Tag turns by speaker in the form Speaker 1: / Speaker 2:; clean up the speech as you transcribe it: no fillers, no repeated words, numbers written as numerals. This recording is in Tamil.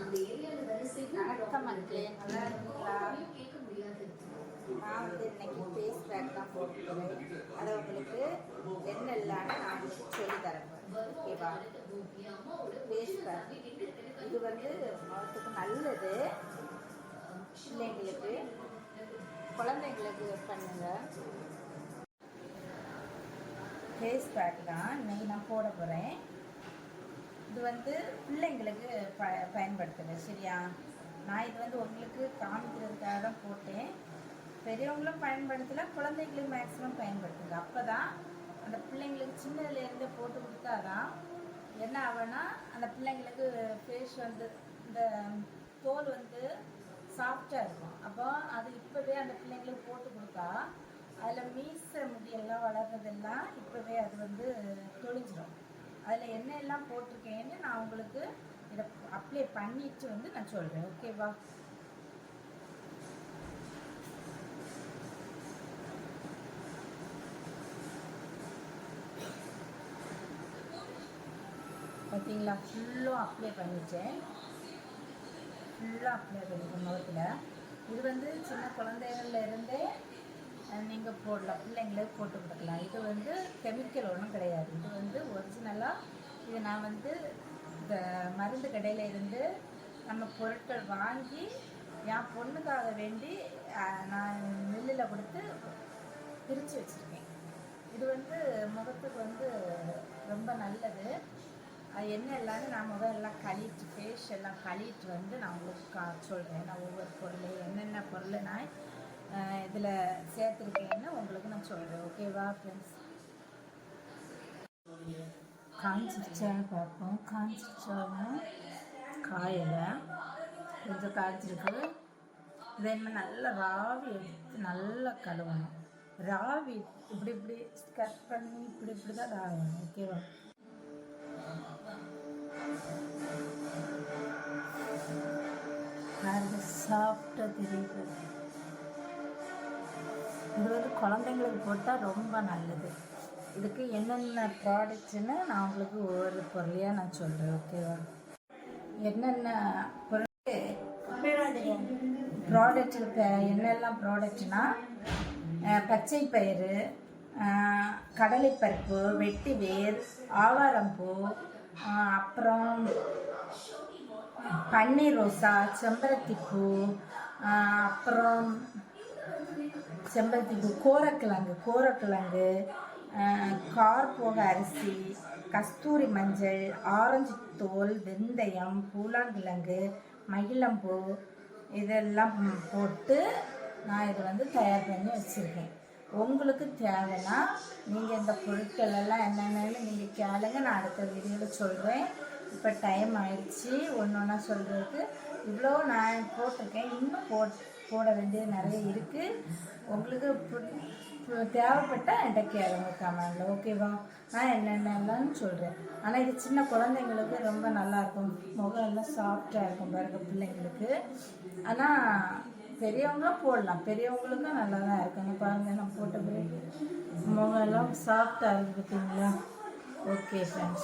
Speaker 1: வணக்கம் மக்களே, நல்லா இருக்கீங்களா? நான் இன்னைக்கு ஃபேஸ் பேக் தான் போட்டுக்கிறேன். அதை உங்களுக்கு என்னெல்லாம் நான் உங்களுக்கு சொல்லி தரேன். ஓகேவா? ஃபேஸ் பேக் இது முகத்துக்கு நல்லது. பிள்ளைங்களுக்கு குழந்தைங்களுக்கு பண்ணுங்க. ஃபேஸ் பேக் தான் இன்னைக்கு நான் போட போகிறேன். இது பிள்ளைங்களுக்கு பயன்படுத்துகிறேன். சரியா? நான் இது உங்களுக்கு காமிக்கிறதுக்காக தான் போட்டேன். பெரியவங்களும் பயன்படுத்தலாம், குழந்தைங்களுக்கு மேக்ஸிமம் பயன்படுத்துங்க. அப்போ தான் அந்த பிள்ளைங்களுக்கு சின்னதுலேருந்து போட்டு கொடுத்தாதான் என்ன ஆகும்னா அந்த பிள்ளைங்களுக்கு ஃபேஸ் இந்த தோல் சாஃப்டாக இருக்கும். அப்போ அது இப்போவே அந்த பிள்ளைங்களுக்கு போட்டு கொடுத்தா அதில் மீச முடியெல்லாம் வளர்றதெல்லாம் இப்போவே அது தொழிஞ்சிடும். அதில் என்னெல்லாம் போட்டிருக்கேன்னு நான் உங்களுக்கு இதை அப்ளை பண்ணிட்டு நான் சொல்கிறேன். ஓகேவா? பார்த்தீங்களா? ஃபுல்லாக அப்ளை பண்ணிட்டேன். முகத்தில் இது சின்ன குழந்தைகள்லேருந்தே நீங்கள் போடலாம், பிள்ளைங்களுக்கு போட்டு கொடுக்கலாம். இது கெமிக்கல் ஒன்றும் கிடையாது. இது ஒரிஜினலாக இது நான் இந்த மருந்து கடையில் இருந்து நம்ம பொருட்கள் வாங்கி என் பொண்ணுக்காக வேண்டி நான் மில்லில் கொடுத்து பிரித்து வச்சுருக்கேன். இது முகத்துக்கு ரொம்ப நல்லது. அது என்ன எல்லாமே நான் எல்லாம் கழிட்டு ஃபேஸ் எல்லாம் கழிட்டு நான் உங்களுக்கு சொல்கிறேன். நான் ஒவ்வொரு பொருள் என்னென்ன பொருள் நான் இதில் சேர்த்துருக்கேன்னு உங்களுக்கு நான் சொல்கிறேன். ஓகேவா ஃப்ரெண்ட்ஸ்? காய்ச்சிருச்சான்னு பார்ப்போம். காய்ச்சிருச்சாலும் காயலை, கொஞ்சம் காய்ச்சிருக்கு. இதே மாதிரி நல்லா ராவி எடுத்து நல்லா கழுவணும். ராவி இப்படி கட் பண்ணி இப்படி தான் ராவணும். ஓகேவா? சாஃப்டாக தெரியுது. இது குழந்தைங்களுக்கு போட்டால் ரொம்ப நல்லது. இதுக்கு என்னென்ன ப்ராடக்ட்ஸ்ன்னு நான் உங்களுக்கு ஒவ்வொரு பொருளையாக நான் சொல்கிறேன். ஓகேவா? என்னென்ன ப்ராடக்ட் என்னெல்லாம் ப்ராடக்ட்னா பச்சை பயிறு, கடலைப்பருப்பு, வெட்டி வேர், ஆவாரம்பூ, அப்புறம் பன்னீர் ரோசா, செம்பருத்திப்பூ, அப்புறம் செம்பருத்திப்பூ, கோரக்கிழங்கு, கார்போக அரிசி, கஸ்தூரி மஞ்சள், ஆரஞ்சு தோல், வெந்தயம், பூலாங்கிழங்கு, மகிழம்பூ இதெல்லாம் போட்டு நான் இது தயார் பண்ணி வச்சுருக்கேன். உங்களுக்கு தேவைன்னா நீங்கள் இந்த பொருட்கள் எல்லாம் என்னென்னு நீங்கள் கேளுங்க. நான் அடுத்த வீடியோவில் சொல்கிறேன். இப்போ டைம் ஆயிடுச்சு ஒன்று ஒன்றா சொல்கிறதுக்கு. இவ்வளோ நான் போட்டிருக்கேன். இன்னும் போட வேண்டியது நிறைய இருக்குது. உங்களுக்கு தேவைப்பட்டால் என்கிட்ட கேளுங்க கமெண்டில். ஓகேவா? நான் என்னென்னலாம் சொல்கிறேன். ஆனால் இது சின்ன குழந்தைங்களுக்கு ரொம்ப நல்லாயிருக்கும். முகம் எல்லாம் சாஃப்டாக இருக்கும் பாருங்க பிள்ளைங்களுக்கு. ஆனால் பெரியவங்களும் போடலாம், பெரியவங்களுக்கும் நல்லா தான் இருக்குங்க. பாருங்கள், நான் போட்ட பிறகு முகம் எல்லாம் சாஃப்டாக இருக்குது. பார்த்தீங்களா? Okay friends.